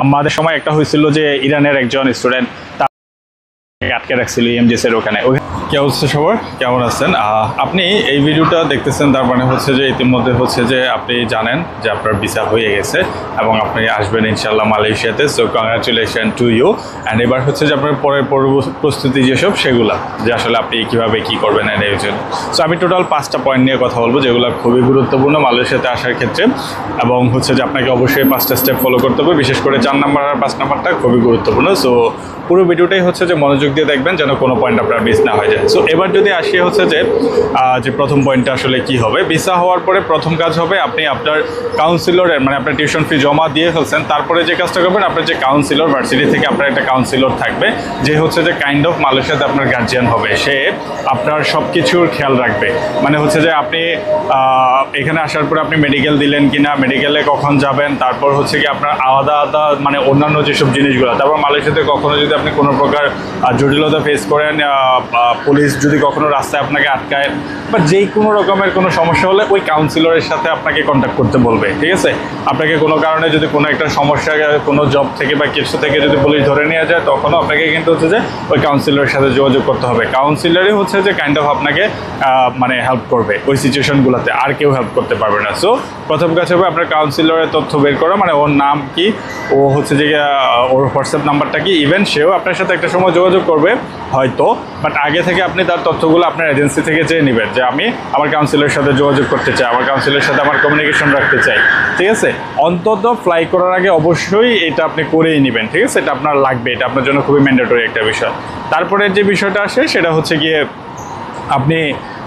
আমাদের সময় একটা হয়েছিল যে ইরানের একজন স্টুডেন্ট আটকে রাখছিল এমজিএসের ওখানে। কি অবস্থা সবার, কেমন আছেন? আপনি এই ভিডিওটা দেখতেছেন, তার মানে হচ্ছে যে ইতিমধ্যে হচ্ছে যে আপনি জানেন যে আপনার ভিসা হয়ে গেছে এবং আপনি আসবেন ইনশাল্লাহ মালয়েশিয়াতে। So congratulation to you. And এবার হচ্ছে যে আপনার পরের প্রস্তুতি যেসব সেগুলো যে আসলে আপনি কীভাবে কী করবেন এর জন্য। সো আমি টোটাল 5টা পয়েন্ট নিয়ে কথা বলবো যেগুলো খুবই গুরুত্বপূর্ণ মালয়েশিয়াতে আসার ক্ষেত্রে, এবং হচ্ছে যে আপনাকে অবশ্যই 5টা স্টেপ ফলো করতে হবে। বিশেষ করে 4 নাম্বার আর 5 নাম্বারটা খুবই গুরুত্বপূর্ণ। সো পুরো ভিডিওটাই হচ্ছে যে মনোযোগ দিয়ে দেখবেন যেন কোনো পয়েন্ট আপনার মিস না হয়ে যায়। সো এবার যদি আসি হচ্ছে যে প্রথম পয়েন্টটা আসলে কি হবে, ভিসা হওয়ার পরে প্রথম কাজ হবে আপনি আপনার কাউন্সিলরের, মানে আপনার টিউশন ফি জমা দিয়ে ফেলছেন, তারপরে যে কাজটা করবেন আপনার যে কাউন্সিলর, ভার্সিটি থেকে আপনার একটা কাউন্সিলর থাকবে যে হচ্ছে যে কাইন্ড অফ মালয়েশিয়াতে আপনার গার্জিয়ান হবে। সে আপনার সব কিছুর খেয়াল রাখবে, মানে হচ্ছে যে আপনি এখানে আসার পরে আপনি মেডিকেল দিলেন কিনা, মেডিকেলে কখন যাবেন, তারপর হচ্ছে কি আপনার আলাদা আলাদা মানে অন্যান্য যেসব জিনিসগুলো, তারপর মালয়েশিয়াতে কখনো যদি আপনি কোনো প্রকার জটিলতা ফেস করেন, পুলিশ যদি কখনো রাস্তায় আপনাকে আটকায় বা যেই কোনো রকমের কোনো সমস্যা হলে ওই কাউন্সিলরের সাথে আপনাকে কন্ট্যাক্ট করতে বলবে, ঠিক আছে? আপনাকে কোনো কারণে যদি কোনো একটা সমস্যা, কোনো জব থেকে বা কিছু থেকে যদি পুলিশ ধরে নিয়ে যায়, তখনও আপনাকে কিন্তু হচ্ছে যে ওই কাউন্সিলরের সাথে যোগাযোগ করতে হবে। কাউন্সিলরই হচ্ছে যে কাইন্ড অফ আপনাকে মানে হেল্প করবে ওই সিচুয়েশনগুলোতে, আর কেউ হেল্প করতে পারবে না। সো প্রথম কাজ হবে আপনার কাউন্সিলরের তথ্য বের করা, মানে ওর নাম কি, ও হচ্ছে যে ওর হোয়াটসঅ্যাপ নাম্বারটা কি। ইভেন সেও আপনার সাথে একটা সময় যোগাযোগ করবে হয়তো, বাট আগে থেকে আপনি তার তথ্যগুলো আপনার এজেন্সি থেকে চেয়ে নেবেন যে আমি আমার কাউন্সিলরের সাথে যোগাযোগ করতে চাই, আমার কাউন্সিলরের সাথে আমার কমিউনিকেশন রাখতে চাই, ঠিক আছে? অন্তত ফ্লাই করার আগে অবশ্যই এটা আপনি করেই নেবেন, ঠিক আছে? এটা আপনার লাগবে, এটা আপনার জন্য খুবই ম্যান্ডেটরি একটা বিষয়। তারপরে যে বিষয়টা আসে সেটা হচ্ছে গিয়ে আপনি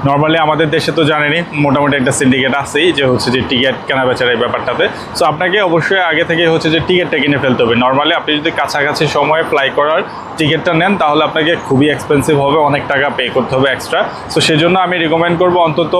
নর্মালি আমাদের দেশে তো জানেনই মোটামুটি একটা সিন্ডিকেট আছেই যে হচ্ছে যে টিকিট কেনা বেচার এই ব্যাপারটাতে। সো আপনাকে অবশ্যই আগে থেকে হচ্ছে যে টিকিটটা কিনে ফেলতে হবে। নর্মালি আপনি যদি কাছাকাছি সময়ে ফ্লাই করার টিকিটটা নেন তাহলে আপনাকে খুবই এক্সপেন্সিভ হবে, অনেক টাকা পে করতে হবে এক্সট্রা। সো সেজন্য আমি রিকমেন্ড করবো অন্তত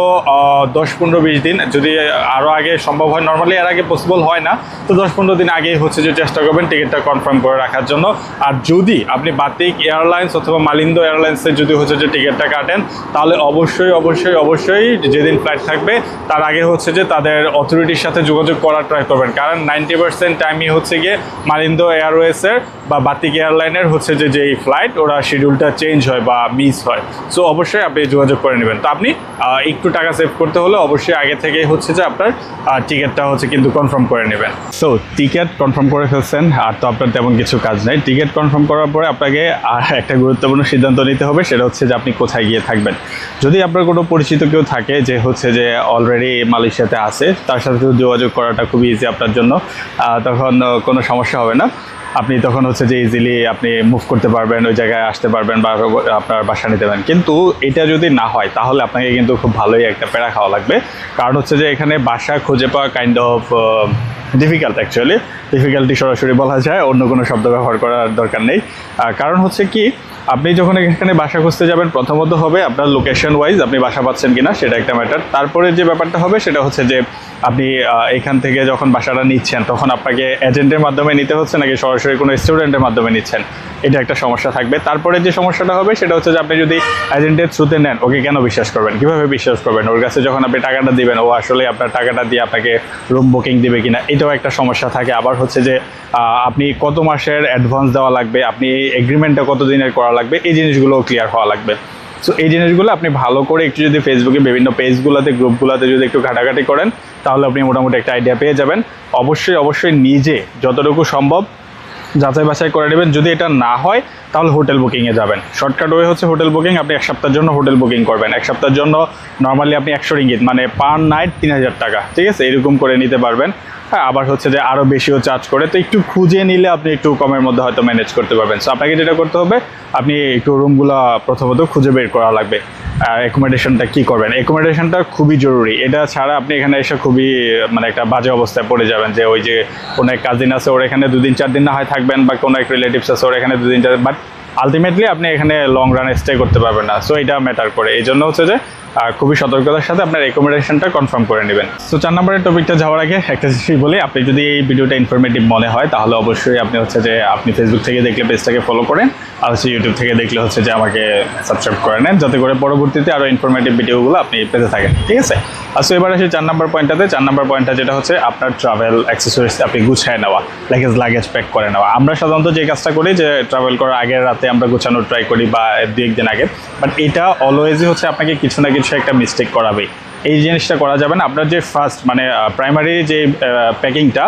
10-15-20 দিন, যদি আরও আগে সম্ভব হয়, নর্মালি এর আগে পসিবল হয় না, তো 10-15 দিন আগেই হচ্ছে যে চেষ্টা করবেন টিকিটটা কনফার্ম করে রাখার জন্য। আর যদি আপনি বাতিক এয়ারলাইন্স অথবা মালিন্দো এয়ারলাইন্সে যদি হচ্ছে যে টিকিটটা কাটেন তাহলে অবশ্যই অবশ্যই অবশ্যই যেদিন ফ্লাইট থাকবে তার আগে হচ্ছে যে তাদের অথরিটির সাথে যোগাযোগ করার ট্রাই করবেন, কারণ 90% টাইমই হচ্ছে গিয়ে মালিন্দো এয়ারওয়েজের বা বাতিক এয়ারলাইনের হচ্ছে যে এই ফ্লাইট ওরা শিডিউলটা চেঞ্জ হয় বা মিস হয়। সো অবশ্যই আপনি যোগাযোগ করে নেবেন। তো আপনি একটু টাকা সেভ করতে হলে অবশ্যই আগে থেকেই হচ্ছে যে আপনার টিকিটটা হচ্ছে কিন্তু কনফার্ম করে নেবেন। সো টিকিট কনফার্ম করে ফেলছেন, আর তো আপনার তেমন কিছু কাজ নেই। টিকিট কনফার্ম করার পরে আপনাকে আর একটা গুরুত্বপূর্ণ সিদ্ধান্ত নিতে হবে, সেটা হচ্ছে যে আপনি কোথায় গিয়ে থাকবেন। যদি আপনার কোনো পরিচিত কেউ থাকে যে হচ্ছে যে অলরেডি মালয়েশিয়াতে আছে, তার সাথে যোগাযোগ করাটা খুবই ইজি আপনার জন্য, তখন কোনো সমস্যা হবে না। আপনি তখন হচ্ছে যে ইজিলি আপনি মুভ করতে পারবেন, ওই জায়গায় আসতে পারবেন বা আপনার বাসা নিতে পারেন। কিন্তু এটা যদি না হয় তাহলে আপনাকে কিন্তু খুব ভালোই একটা প্যারা খাওয়া লাগবে, কারণ হচ্ছে যে এখানে বাসা খুঁজে পাওয়া kind of difficult. Actually difficulty সরাসরি বলা যায়, অন্য কোনো শব্দ ব্যবহার করার দরকার নেই। কারণ হচ্ছে কি, আপনি যখন এখানে বাসা খুঁজতে যাবেন প্রথমত হবে আপনার লোকেশন ওয়াইজ আপনি বাসা পাচ্ছেন কিনা, সেটা একটা ম্যাটার। তারপরে যে ব্যাপারটা হবে সেটা হচ্ছে যে আপনি এখান থেকে যখন বাসাটা নিচ্ছেন তখন আপনাকে এজেন্টের মাধ্যমে নিতে হচ্ছে নাকি সরাসরি কোনো স্টুডেন্টের মাধ্যমে নিচ্ছেন, এটা একটা সমস্যা থাকবে। তারপরে যে সমস্যাটা হবে সেটা হচ্ছে যে আপনি যদি এজেন্টের থ্রুতে নেন, ওকে কেন বিশ্বাস করবেন, কীভাবে বিশ্বাস করবেন? ওর কাছে যখন আপনি টাকাটা দিবেন ও আসলে আপনার টাকাটা দিয়ে আপনাকে রুম বুকিং দিবে কিনা, এটাও একটা সমস্যা থাকে। আবার হচ্ছে যে আপনি কত মাসের অ্যাডভান্স দেওয়া লাগবে, আপনি এগ্রিমেন্টটা কত দিনের করা লাগবে, এই জিনিসগুলোও ক্লিয়ার হওয়া লাগবে। সো এই জিনিসগুলো আপনি ভালো করে একটু যদি ফেসবুকে বিভিন্ন পেজগুলোতে গ্রুপগুলোতে যদি একটু ঘাটাঘাটি করেন তাহলে আপনি মোটামুটি একটা আইডিয়া পেয়ে যাবেন। অবশ্যই অবশ্যই নিজে যতটুকু সম্ভব যাচাই বাছাই করে নেবেন। যদি এটা না হয় তাহলে হোটেল বুকিংয়ে যাবেন। শর্টকাট ওয়ে হচ্ছে হোটেল বুকিং। আপনি 1 সপ্তাহের জন্য হোটেল বুকিং করবেন। 1 সপ্তাহের জন্য নর্মালি আপনি 100 রিঙ্গিত মানে পার নাইট 3000 টাকা, ঠিক আছে? এরকম করে নিতে পারবেন। হ্যাঁ, আবার হচ্ছে যে আরও বেশিও চার্জ করে, তো একটু খুঁজে নিলে আপনি একটু কমের মধ্যে হয়তো ম্যানেজ করতে পারবেন। সো আপনাকে যেটা করতে হবে, আপনি একটু রুমগুলো প্রথমত খুঁজে বের করা লাগবে। অ্যাকোমোডেশনটা কী করবেন, অ্যাকোমোডেশনটা খুবই জরুরি। এটা ছাড়া আপনি এখানে এসে খুবই মানে একটা বাজে অবস্থায় পড়ে যাবেন, যে ওই যে কোনো এক কাজিন আছে ওর এখানে 2-4 দিন না হয় থাকবেন, বা কোনো এক রিলেটিভস আছে ওর এখানে 2-4 দিন, বাট আলটিমেটলি আপনি এখানে লং রানে স্টে করতে পারবেন না। সো এটা ম্যাটার করে। এই জন্য হচ্ছে যে খুবই সতর্কতার সাথে আপনার অ্যাকোমোডেশনটা কনফার্ম করে নেবেন। সো 4 নম্বরের টপিকটা যাওয়ার আগে একটা জিনিস বলি, আপনি যদি এই ভিডিওটা ইনফরমেটিভ মনে হয় তাহলে অবশ্যই আপনি হচ্ছে যে আপনি ফেসবুক থেকে দেখলে পেজটাকে ফলো করেন, আর হচ্ছে ইউটিউব থেকে দেখলে হচ্ছে যে আমাকে সাবস্ক্রাইব করে নেন, যাতে করে পরবর্তীতে আরও ইনফরমেটিভ ভিডিওগুলো আপনি পেতে থাকেন, ঠিক আছে? আর সো এবার আসি 4 নম্বর পয়েন্টটাতে। 4 নম্বর পয়েন্টটা যেটা হচ্ছে আপনার ট্রাভেল অ্যাক্সেসরিজ আপনি গুছায় নেওয়া, লাগেজ প্যাক করে নেওয়া। আমরা সাধারণত যে কাজটা করি যে ট্রাভেল করার আগের রাতে আমরা গোছানোর ট্রাই করি বা 2-1 দিন আগে, বাট এটা অলওয়েজই হচ্ছে আপনাকে কিছু না কিছু একটা মিস্টেক করাবেই। এই জিনিসটা করা যাবে না। আপনার যে ফার্স্ট মানে প্রাইমারি যে প্যাকিংটা,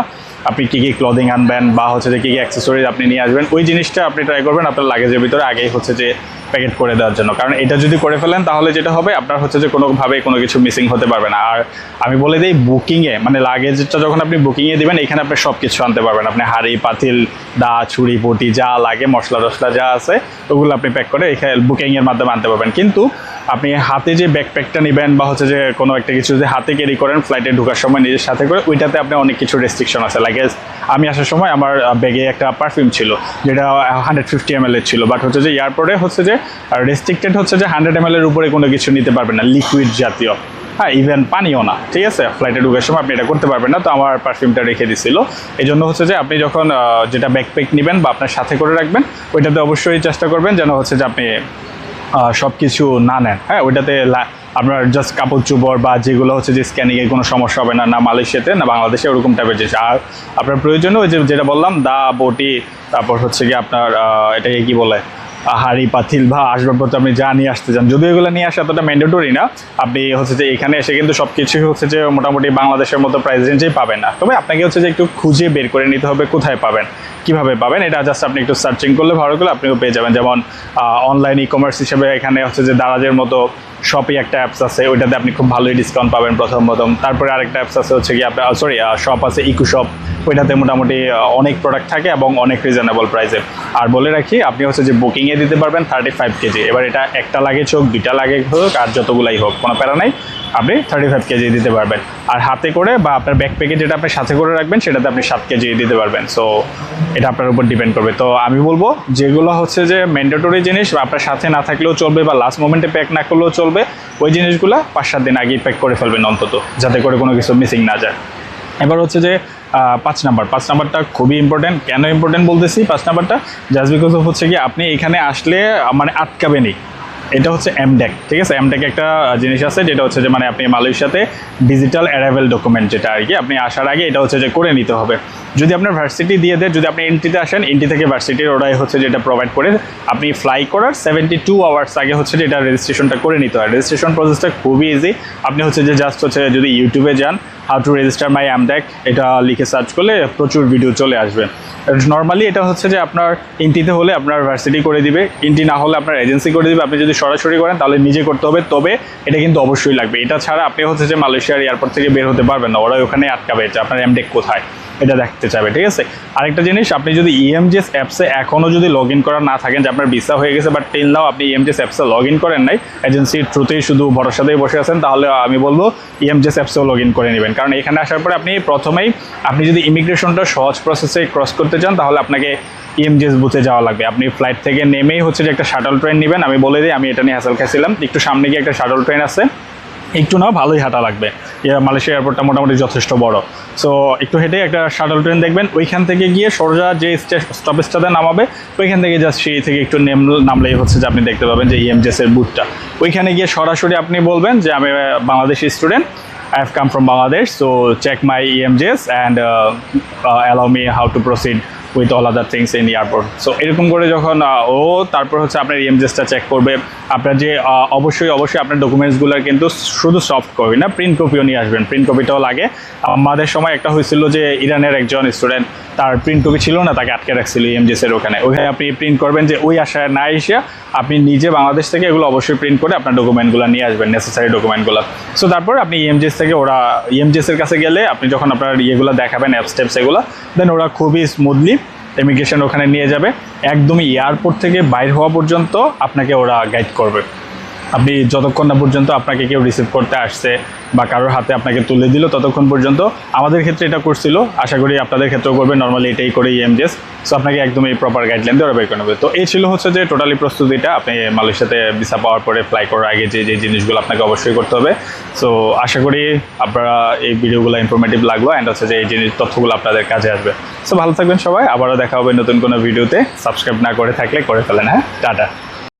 আপনি কী কী ক্লদিং আনবেন বা হচ্ছে যে কী কী অ্যাক্সেসরিজ আপনি নিয়ে আসবেন, ওই জিনিসটা আপনি ট্রাই করবেন আপনার লাগেজের ভিতরে আগেই হচ্ছে যে প্যাকেট করে দেওয়ার জন্য। কারণ এটা যদি করে ফেলেন তাহলে যেটা হবে আপনার হচ্ছে যে কোনোভাবে কোনো কিছু মিসিং হতে পারবে না। আর আমি বলে দিই, বুকিংয়ে মানে লাগেজটা যখন আপনি বুকিংয়ে দেবেন, এখানে আপনি সব কিছু আনতে পারবেন। আপনি হাঁড়ি পাতিল দা ছুরি পটি যা লাগে মশলা টশলা যা আছে ওগুলো আপনি প্যাক করে এখানে বুকিংয়ের মাধ্যমে আনতে পারবেন। কিন্তু আপনি হাতে যে ব্যাকপ্যাকটা নেবেন বা হচ্ছে যে কোনো একটা কিছু যদি হাতে ক্যারি করেন ফ্লাইটে ঢোকার সময় নিজের সাথে করে, ওইটাতে আপনি অনেক কিছু রেস্ট্রিকশন আছে। লাগেজ আমি আসার সময় আমার ব্যাগে একটা পারফিউম ছিল যেটা 150 ml এর ছিল, বাট হচ্ছে যে এয়ারপোর্টে হচ্ছে যে রেস্ট্রিক্টেড হচ্ছে যে 100 ml এর উপরে কোনো কিছু নিতে পারবেন না, লিকুইড জাতীয়, হ্যাঁ ইভেন পানিও না, ঠিক আছে? ফ্লাইটে ঢোকার সময় আপনি এটা করতে পারবেন না। তো আমার পারফিউমটা রেখে দিছিল। এই জন্য হচ্ছে যে আপনি যখন যেটা ব্যাকপ্যাক নেবেন বা আপনার সাথে করে রাখবেন, ওইটাতে অবশ্যই চেষ্টা করবেন যেন হচ্ছে যে আপনি সব কিছু না নেন, হ্যাঁ? ওইটাতে আপনার জাস্ট কাপড় চোপড় বা যেগুলো হচ্ছে যে স্ক্যানিংয়ে কোনো সমস্যা হবে না, না মালয়েশিয়াতে না বাংলাদেশে ওরকম টাইপের জিনিস। আর আপনার প্রয়োজনীয় ওই যেটা বললাম দা বটি, তারপর হচ্ছে কি আপনার এটাকে কি বলে হাঁড়ি পাতিল বা আসবাবপত্র আপনি যা নিয়ে আসতে চান, যদিও এগুলো নিয়ে আসা এতটা ম্যান্ডেটরি না, আপনি হচ্ছে যে এখানে এসে কিন্তু সব কিছুই হচ্ছে যে মোটামুটি বাংলাদেশের মতো প্রাইস রেঞ্জেই পাবেন না। তবে আপনাকে হচ্ছে যে একটু খুঁজে বের করে নিতে হবে কোথায় পাবেন, কীভাবে পাবেন। এটা জাস্ট আপনি একটু সার্চিং করলে ভালো করে আপনিও পেয়ে যাবেন। যেমন অনলাইন ই কমার্স হিসেবে এখানে হচ্ছে যে দারাজের মতো শপই একটা অ্যাপস আছে, ওইটাতে আপনি খুব ভালোই ডিসকাউন্ট পাবেন প্রথম। তারপরে আরেকটা অ্যাপস আছে হচ্ছে কি আপনার শপ আছে ইকো শপ, ওইটাতে মোটামুটি অনেক প্রোডাক্ট থাকে এবং অনেক রিজনেবল প্রাইসে। আর বলে রাখি আপনি হচ্ছে যে বুকিংয়ে দিতে পারবেন 35 কেজি। এবার এটা একটা লাগেজ হোক 2টা লাগেজ হোক আর যতগুলাই হোক কোনো প্যারা নাই, আপনি 35 কেজি দিতে পারবেন। আর হাতে করে বা আপনার ব্যাকপ্যাকে যেটা আপনি সাথে করে রাখবেন সেটাতে আপনি 7 কেজি দিতে পারবেন। সো এটা আপনার উপর ডিপেন্ড করবে। তো আমি বলবো যেগুলো হচ্ছে যে ম্যান্ডেটরি জিনিস আপনার সাথে না থাকলেও চলবে বা লাস্ট মোমেন্টে প্যাক না করলেও চলবে, ওই জিনিসগুলো 5-7 দিন আগেই প্যাক করে ফেলবেন অন্তত, যাতে করে কোনো কিছু মিসিং না যায়। এবার হচ্ছে যে 5 নাম্বারটা খুবই ইম্পর্টেন্ট। কেন ইম্পর্টেন্ট বলতেছি 5 নাম্বারটা? জাস্ট বিকজ হচ্ছে কি আপনি এখানে আসলে মানে আটকাবেনই। এটা হচ্ছে এমডেক, ঠিক আছে? এমডেক একটা জিনিস আছে যেটা হচ্ছে যে মানে আপনি মালয়েশিয়াতে ডিজিটাল অ্যারাইভেল ডকুমেন্ট, যেটা আর কি আপনি আসার আগে এটা হচ্ছে যে করে নিতে হবে। যদি আপনার ভার্সিটি দিয়ে দেয়, যদি আপনি এনটিতে আসেন, এনটি থেকে ভার্সিটির ওরাই হচ্ছে যেটা প্রোভাইড করে, আপনি ফ্লাই করার 72 আওয়ার্স আগে হচ্ছে যে এটা রেজিস্ট্রেশনটা করে নিতে হয়। রেজিস্ট্রেশন প্রসেসটা খুবই ইজি। আপনি হচ্ছে যে জাস্ট হচ্ছে যদি ইউটিউবে যান হাউ টু রেজিস্টার মাই এমডেক, এটা লিখে সার্চ করলে প্রচুর ভিডিও চলে আসবে। নর্মালি এটা হচ্ছে যে আপনার এনটিতে হলে আপনার ভার্সিটি করে দিবে, এনটি না হলে আপনার এজেন্সি করে দিবে। আপনি যদি সরাসরি করেন তাহলে নিজে করতে হবে, তবে এটা কিন্তু অবশ্যই লাগবে। এটা ছাড়া আপনি হচ্ছে যে মালয়েশিয়ার এয়ারপোর্ট থেকে বের হতে পারবেন না, ওরা ওখানে আটকাবে যে আপনার এমডেক কোথায় এটা দেখতে চাবে, ঠিক আছে? আরেকটা জিনিস, আপনি যদি ইএমজেস অ্যাপসে এখনও যদি লগ ইন করা না থাকেন, যে আপনার ভিসা হয়ে গেছে বাট টিল নাও আপনি ইএমজেস অ্যাপসে লগ ইন করেন নাই, এজেন্সির থ্রুতেই শুধু ভরসাতেই বসে আছেন, তাহলে আমি বলবো ইএমজেস অ্যাপসেও লগ ইন করে নেবেন। কারণ এখানে আসার পরে আপনি প্রথমেই আপনি যদি ইমিগ্রেশনটা সহজ প্রসেসে ক্রস করতে চান তাহলে আপনাকে ইএমজেস বুথে যাওয়া লাগবে। আপনি ফ্লাইট থেকে নেমেই হচ্ছে যে একটা শাটল ট্রেন নেবেন। আমি বলে দিই, আমি এটা নিয়ে হ্যাসেল খাইছিলাম। একটু সামনে গিয়ে একটা শাটল ট্রেন আছে, একটু না ভালোই হাঁটা লাগবে। মালয়েশিয়া এয়ারপোর্টটা মোটামুটি যথেষ্ট বড়। সো একটু হেঁটে একটা শাটল ট্রেন দেখবেন, ওইখান থেকে গিয়ে সোজা যে স্টপেজটাতে নামাবে ওইখান থেকে জাস্ট সেই থেকে একটু নামলেই হচ্ছে যে আপনি দেখতে পাবেন যে ইএমজেসের বুথটা। ওইখানে গিয়ে সরাসরি আপনি বলবেন যে আমি Bangladeshi student, I have come from Bangladesh, so check my EMJs and allow me how to proceed with all other things in the airport. So এরকম করে যখন তারপর হচ্ছে আপনার ইএমজেসটা চেক করবে। আপনার যে অবশ্যই আপনার ডকুমেন্টসগুলোর কিন্তু শুধু সফট কপি না, প্রিন্ট কপিও নিয়ে আসবেন। প্রিন্ট কপিটাও লাগে। আমাদের সময় একটা হয়েছিল যে ইরানের একজন স্টুডেন্ট, তার প্রিন্ট কপি ছিল না, তাকে আটকে রাখছিল ইএমজেসের ওখানে। ওইখানে আপনি প্রিন্ট করবেন যে ওই আশায় না এসে আপনি নিজে বাংলাদেশ থেকে এগুলো অবশ্যই প্রিন্ট করে আপনার ডকুমেন্টগুলো নিয়ে আসবেন, নেসেসারি ডকুমেন্টগুলো। সো তারপর আপনি ইএমজেস থেকে ওরা ইএমজেসের কাছে গেলে আপনি যখন আপনার ইয়েগুলো দেখাবেন অ্যাপ স্টেপস এগুলো, দেন ওরা খুবই স্মুথলি ইমিগ্রেশন ওখানে নিয়ে যাবে। একদমই এয়ারপোর্ট থেকে বাইর হওয়া পর্যন্ত আপনাকে ওরা গাইড করবে। আপনি যতক্ষণ না পর্যন্ত আপনাকে কেউ রিসিভ করতে আসছে বা কারোর হাতে আপনাকে তুলে দিল ততক্ষণ পর্যন্ত, আমাদের ক্ষেত্রে এটা করছিল, আশা করি আপনাদের ক্ষেত্রেও করবে, নর্মালি এটাই করে ইএমজেস। সো আপনাকে একদম এই প্রপার গাইডলাইন দিয়ে ওরা বের করে নেবে। তো এই ছিল হচ্ছে যে টোটালি প্রস্তুতিটা, আপনি মালয়েশিয়াতে ভিসা পাওয়ার পরে ফ্লাই করার আগে যে যে জিনিসগুলো আপনাকে অবশ্যই করতে হবে। সো আশা করি আপনারা এই ভিডিওগুলো ইনফরমেটিভ লাগলো অ্যান্ড হচ্ছে যে এই জিনিস তথ্যগুলো আপনাদের কাজে আসবে। সো ভালো থাকবেন সবাই, আবারও দেখা হবে নতুন কোনো ভিডিওতে। সাবস্ক্রাইব না করে থাকলে করে ফেলেন, হ্যাঁ, টাটা।